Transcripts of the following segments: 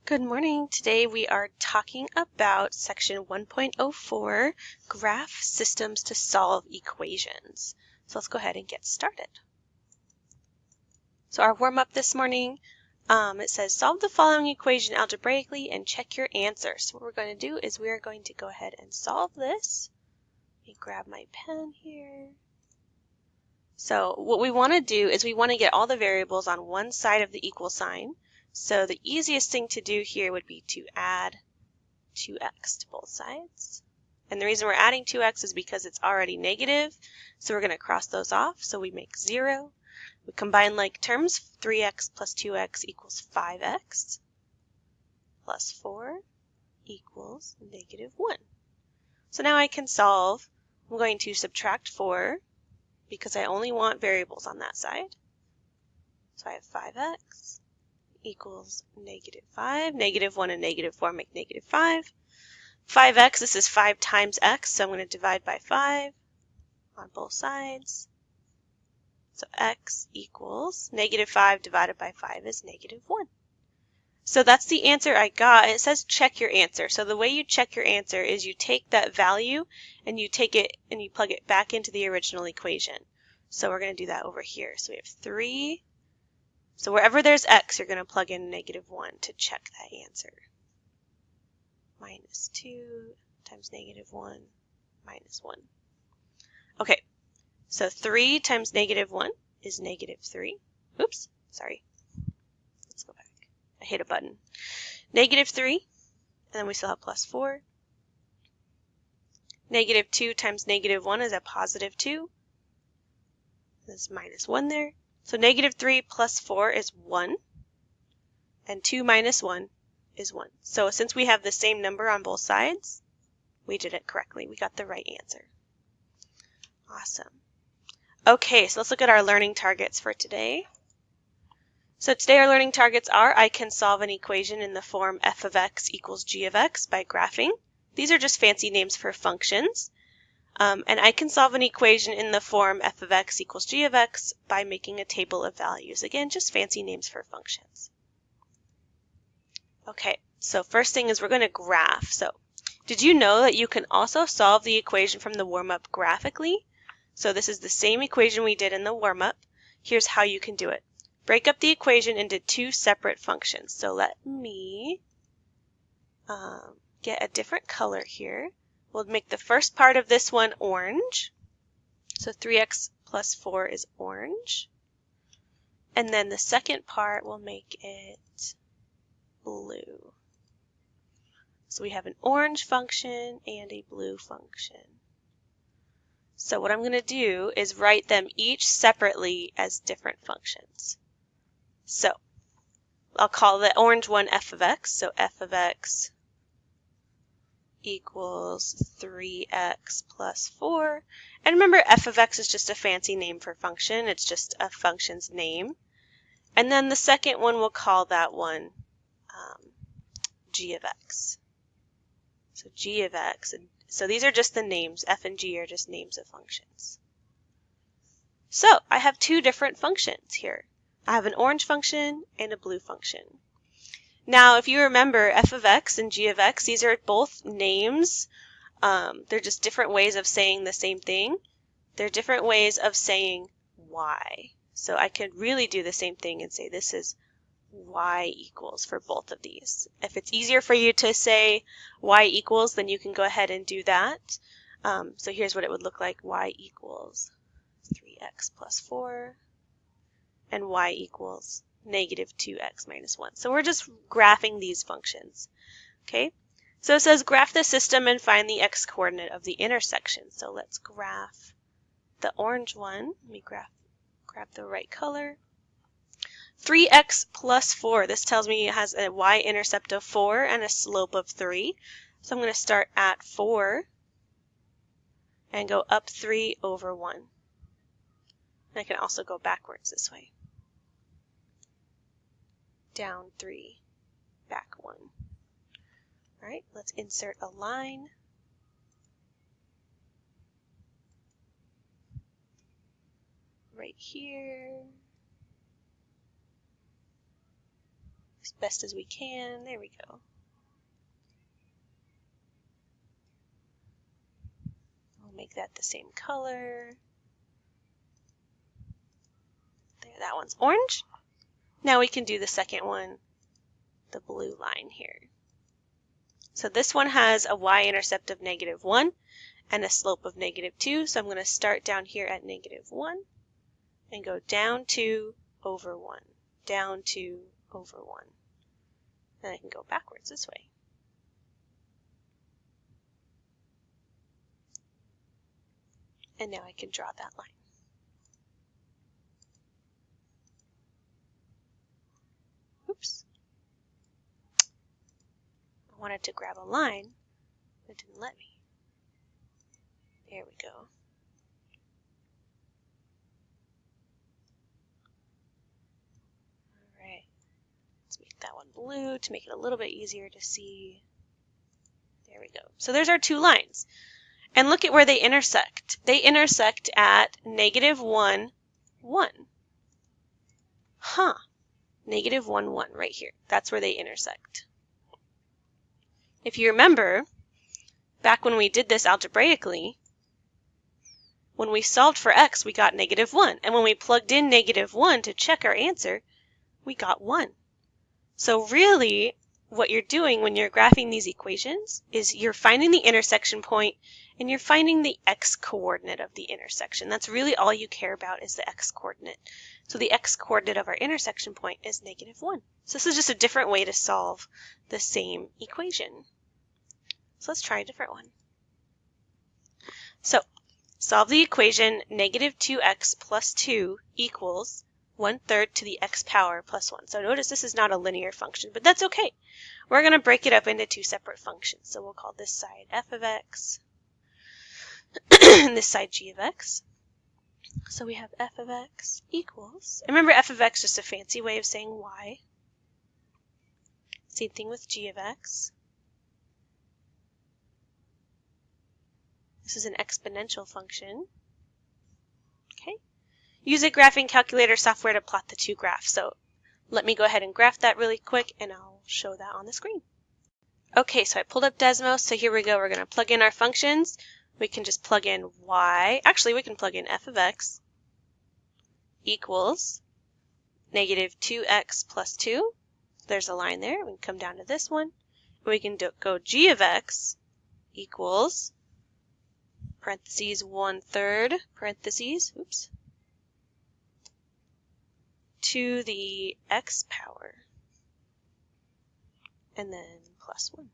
Good morning. Today we are talking about section 1.04, graph systems to solve equations. So let's go ahead and get started. So our warm-up this morning, it says solve the following equation algebraically and check your answer. So what we're going to do is we are going to go ahead and solve this. Let me grab my pen here. So what we want to do is we want to get all the variables on one side of the equal sign. So the easiest thing to do here would be to add 2x to both sides. And the reason we're adding 2x is because it's already negative, so we're going to cross those off, so we make 0. We combine like terms, 3x plus 2x equals 5x, plus 4 equals negative 1. So now I can solve. I'm going to subtract 4, because I only want variables on that side. So I have 5x equals negative 5. Negative 1 and negative 4 make negative 5. 5x, this is 5 times x, so I'm going to divide by 5 on both sides. So x equals negative 5 divided by 5 is negative 1. So that's the answer I got. It says check your answer. So the way you check your answer is you take that value and you take it and you plug it back into the original equation. So we're going to do that over here. So we have 3. So wherever there's x, you're going to plug in negative 1 to check that answer. Minus 2 times negative 1 minus 1. Okay, so 3 times negative 1 is negative 3. Oops, sorry. Let's go back. I hit a button. Negative 3, and then we still have plus 4. Negative 2 times negative 1 is a positive 2. There's minus 1 there. So negative 3 plus 4 is 1, and 2 minus 1 is 1. So since we have the same number on both sides, we did it correctly. We got the right answer. Awesome. Okay, so let's look at our learning targets for today. So today our learning targets are I can solve an equation in the form f of x equals g of x by graphing. These are just fancy names for functions. And I can solve an equation in the form f of x equals g of x by making a table of values. Again, just fancy names for functions. Okay, so first thing is we're going to graph. So did you know that you can also solve the equation from the warm-up graphically? So this is the same equation we did in the warm-up. Here's how you can do it. Break up the equation into two separate functions. So let me get a different color here. We'll make the first part of this one orange. So 3x plus 4 is orange. And then the second part, we'll make it blue. So we have an orange function and a blue function. So what I'm going to do is write them each separately as different functions. So I'll call the orange one f of x. So f of x equals 3x plus 4. And remember, f of x is just a fancy name for function. It's just a function's name. And then the second one, we'll call that one g of x. So g of x. So these are just the names. F and g are just names of functions. So I have two different functions here. I have an orange function and a blue function. Now, if you remember, f of x and g of x, these are both names. They're just different ways of saying the same thing. They're different ways of saying y. So I could really do the same thing and say this is y equals for both of these. If it's easier for you to say y equals, then you can go ahead and do that. So here's what it would look like. Y equals 3x plus 4, and y equals negative 2x minus 1. So we're just graphing these functions. Okay, so it says graph the system and find the x-coordinate of the intersection. So let's graph the orange one. Let me grab the right color. 3x plus 4. This tells me it has a y-intercept of 4 and a slope of 3. So I'm going to start at 4 and go up 3 over 1. And I can also go backwards this way. Down 3, back 1. All right, let's insert a line. Right here. as best as we can. There we go. We'll make that the same color. There, that one's orange. Now we can do the second one, the blue line here. So this one has a y-intercept of -1 and a slope of -2. So I'm going to start down here at -1 and go down 2 over 1, down 2 over 1. And I can go backwards this way. And now I can draw that line. Oops. I wanted to grab a line, but it didn't let me. There we go. All right. Let's make that one blue to make it a little bit easier to see. There we go. So there's our two lines. And look at where they intersect. They intersect at -1, 1. Huh. -1, 1 right here. That's where they intersect. If you remember, back when we did this algebraically, when we solved for x, we got -1. And when we plugged in -1 to check our answer, we got 1. So really, what you're doing when you're graphing these equations is you're finding the intersection point and you're finding the x-coordinate of the intersection. That's really all you care about is the x-coordinate. So the x-coordinate of our intersection point is -1. So this is just a different way to solve the same equation. So let's try a different one. So solve the equation -2x plus 2 equals 1/3 to the x power plus 1. So notice this is not a linear function, but that's okay. We're going to break it up into two separate functions. So we'll call this side f of x and this side g of x. So we have f of x equals, and remember f of x is just a fancy way of saying y. Same thing with g of x. This is an exponential function. Okay. Use a graphing calculator software to plot the two graphs. So let me go ahead and graph that really quick and I'll show that on the screen. Okay, so I pulled up Desmos. So here we go. We're going to plug in our functions. We can just plug in y. Actually, we can plug in f of x equals -2x plus 2. There's a line there. We can come down to this one. We can go g of x equals parentheses 1/3 parentheses, oops, to the x power, and then plus 1.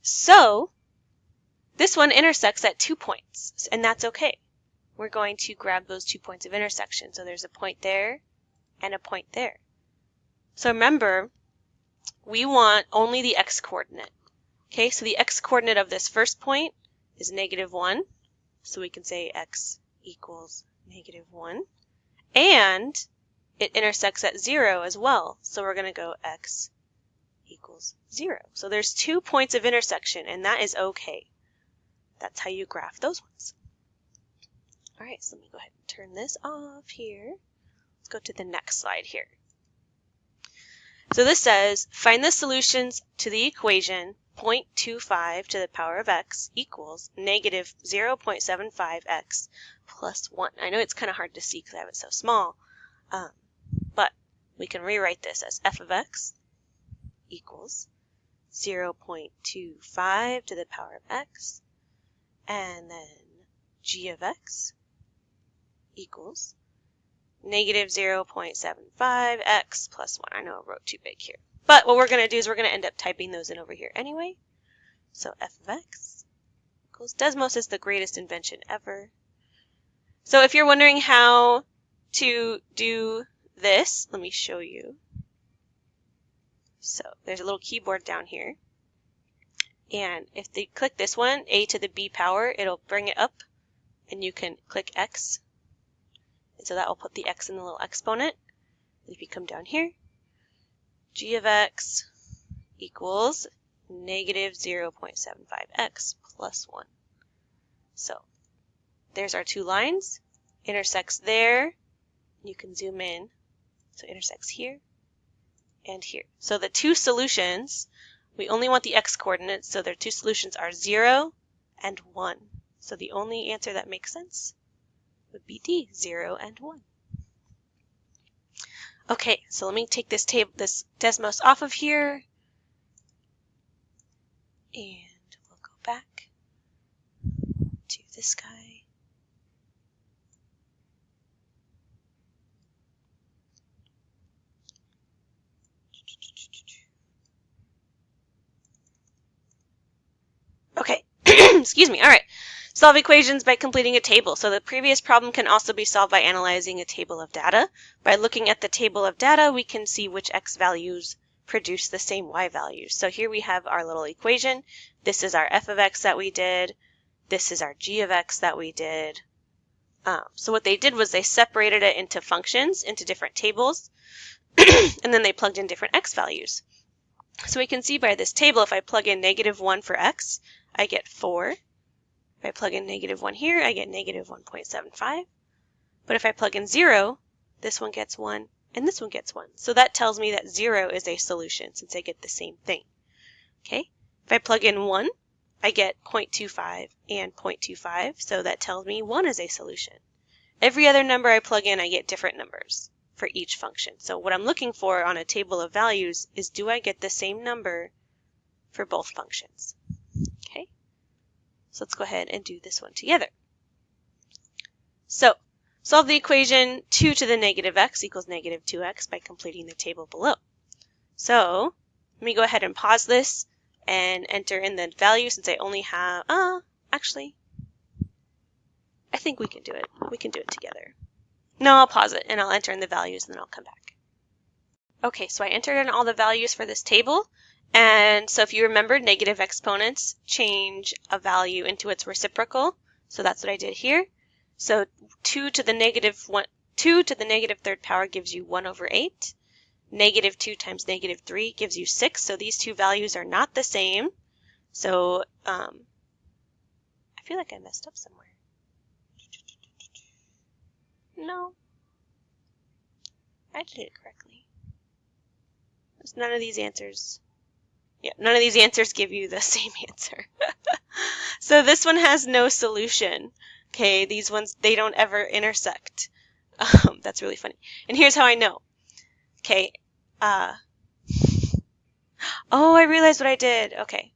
So this one intersects at 2 points, and that's okay. We're going to grab those 2 points of intersection. So there's a point there and a point there. So remember, we want only the x-coordinate. Okay, so the x-coordinate of this first point is -1. So we can say x equals -1. And it intersects at 0 as well. So we're going to go x equals 0. So there's 2 points of intersection, and that is okay. That's how you graph those ones. All right, so let me go ahead and turn this off here. Let's go to the next slide here. So this says, find the solutions to the equation 0.25 to the power of x equals -0.75x plus 1. I know it's kind of hard to see because I have it so small, but we can rewrite this as f of x equals 0.25 to the power of x, and then g of x equals -0.75x plus 1. I know I wrote too big here. But what we're going to do is we're going to end up typing those in over here anyway. So f of x equals, Desmos is the greatest invention ever. So if you're wondering how to do this, let me show you. So there's a little keyboard down here. And if they click this one, a to the b power, it'll bring it up and you can click x. And so that will put the x in the little exponent. If you come down here, g of x equals -0.75x plus 1. So there's our two lines. Intersects there. You can zoom in. So intersects here and here. So the two solutions, we only want the x coordinates, so their two solutions are 0 and 1. So the only answer that makes sense would be D, 0 and 1. Okay, so let me take this Desmos off of here, and we'll go back to this guy. Okay, excuse me. All right. Solve equations by completing a table. So the previous problem can also be solved by analyzing a table of data. By looking at the table of data, we can see which x values produce the same y values. So here we have our little equation. This is our f of x that we did. This is our g of x that we did. So what they did was they separated it into functions, into different tables, and then they plugged in different x values. So we can see by this table, if I plug in -1 for x, I get 4. If I plug in -1 here, I get -1.75. But if I plug in 0, this one gets 1, and this one gets 1. So that tells me that 0 is a solution, since I get the same thing. Okay? If I plug in 1, I get 0.25 and 0.25, so that tells me 1 is a solution. Every other number I plug in, I get different numbers for each function. So what I'm looking for on a table of values is, do I get the same number for both functions? Okay? So let's go ahead and do this one together. So solve the equation 2 to the negative x equals -2x by completing the table below. So let me go ahead and pause this and enter in the value, since I only have, actually, I think we can do it. We can do it together. No, I'll pause it and I'll enter in the values and then I'll come back. Okay, so I entered in all the values for this table. And so if you remember, negative exponents change a value into its reciprocal. So that's what I did here. So 2 to the negative 3rd power gives you 1/8. -2 times -3 gives you 6. So these two values are not the same. So I feel like I messed up somewhere. No, I did it correctly. None of these answers. Yeah, none of these answers give you the same answer. So this one has no solution. Okay, these ones, they don't ever intersect. That's really funny. And here's how I know. Okay. Oh, I realized what I did. Okay.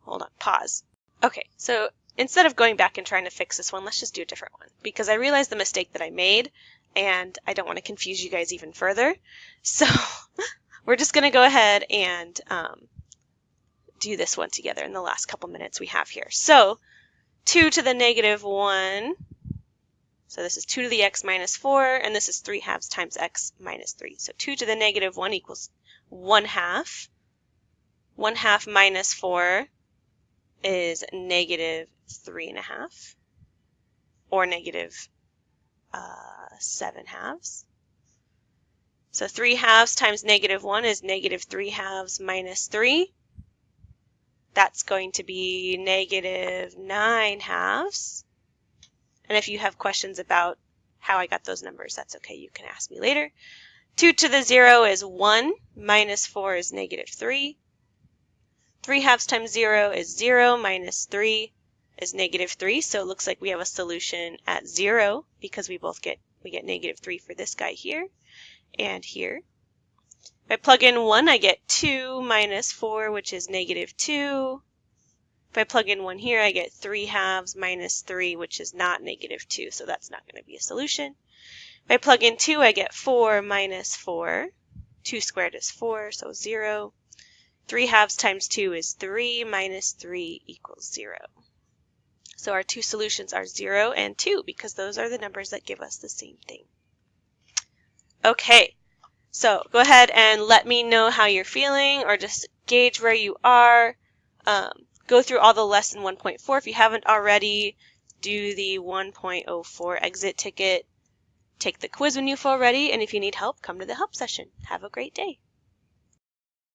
Hold on. Pause. Okay, so instead of going back and trying to fix this one, let's just do a different one, because I realized the mistake that I made, and I don't want to confuse you guys even further. So we're just going to go ahead and do this one together in the last couple minutes we have here. So 2 to the -1, so this is 2 to the x minus 4, and this is 3/2 times x minus 3. So 2 to the -1 equals 1/2. 1/2 minus 4 is -3.5, or -7/2. So 3/2 times -1 is -3/2 minus 3. That's going to be -9/2. And if you have questions about how I got those numbers, that's okay. You can ask me later. 2 to the 0 is 1. Minus 4 is -3. 3/2 times 0 is 0. Minus 3 is -3. So it looks like we have a solution at 0, because we get -3 for this guy here and here. If I plug in 1, I get 2 minus 4, which is -2. If I plug in 1 here, I get 3/2 minus 3, which is not -2, so that's not going to be a solution. If I plug in 2, I get 4 minus 4. 2 squared is 4, so 0. 3/2 times 2 is 3, minus 3 equals 0. So our two solutions are 0 and 2, because those are the numbers that give us the same thing. Okay. So go ahead and let me know how you're feeling, or just gauge where you are. Go through all the lesson 1.4 if you haven't already. Do the 1.04 exit ticket. Take the quiz when you feel ready, and if you need help, come to the help session. Have a great day.